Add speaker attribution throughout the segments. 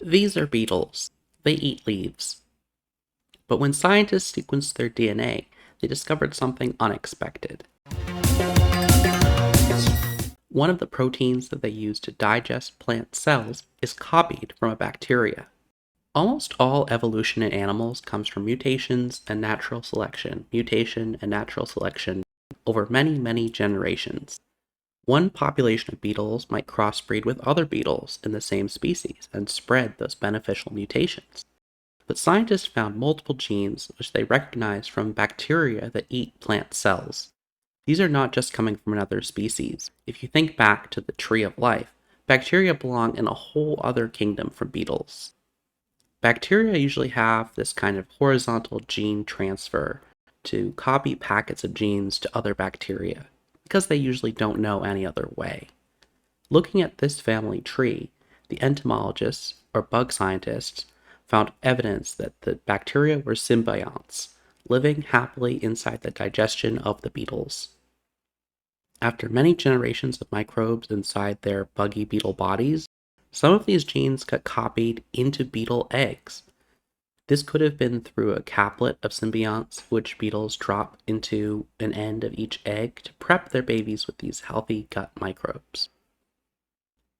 Speaker 1: These are beetles. They eat leaves. But when scientists sequenced their DNA, they discovered something unexpected. One of the proteins that they use to digest plant cells is copied from a bacteria. Almost all evolution in animals comes from mutation and natural selection over many, many generations. One population of beetles might crossbreed with other beetles in the same species and spread those beneficial mutations. But scientists found multiple genes which they recognized from bacteria that eat plant cells. These are not just coming from another species. If you think back to the tree of life, bacteria belong in a whole other kingdom from beetles. Bacteria usually have this kind of horizontal gene transfer to copy packets of genes to other bacteria, because they usually don't know any other way. Looking at this family tree, the entomologists, or bug scientists, found evidence that the bacteria were symbionts, living happily inside the digestion of the beetles. After many generations of microbes inside their buggy beetle bodies, some of these genes got copied into beetle eggs. This could have been through a caplet of symbionts, which beetles drop into an end of each egg to prep their babies with these healthy gut microbes.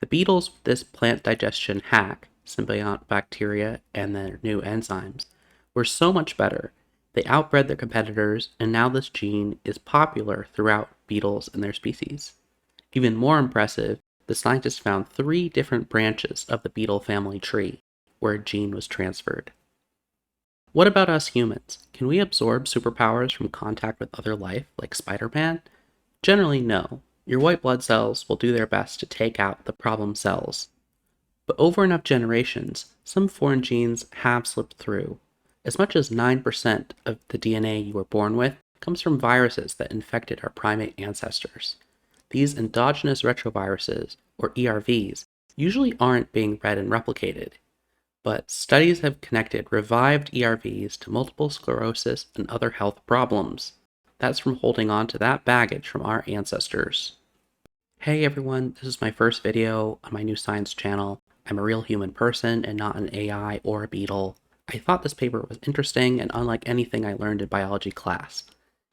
Speaker 1: The beetles with this plant digestion hack, symbiont bacteria and their new enzymes, were so much better. They outbred their competitors, and now this gene is popular throughout beetles and their species. Even more impressive, the scientists found 3 different branches of the beetle family tree where a gene was transferred. What about us humans? Can we absorb superpowers from contact with other life, like Spider-Man? Generally, no. Your white blood cells will do their best to take out the problem cells. But over enough generations, some foreign genes have slipped through. As much as 9% of the DNA you were born with comes from viruses that infected our primate ancestors. These endogenous retroviruses, or ERVs, usually aren't being read and replicated. But studies have connected revived ERVs to multiple sclerosis and other health problems. That's from holding on to that baggage from our ancestors. Hey everyone, this is my first video on my new science channel. I'm a real human person and not an AI or a beetle. I thought this paper was interesting and unlike anything I learned in biology class.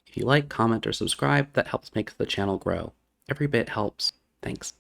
Speaker 1: If you like, comment, or subscribe, that helps make the channel grow. Every bit helps. Thanks.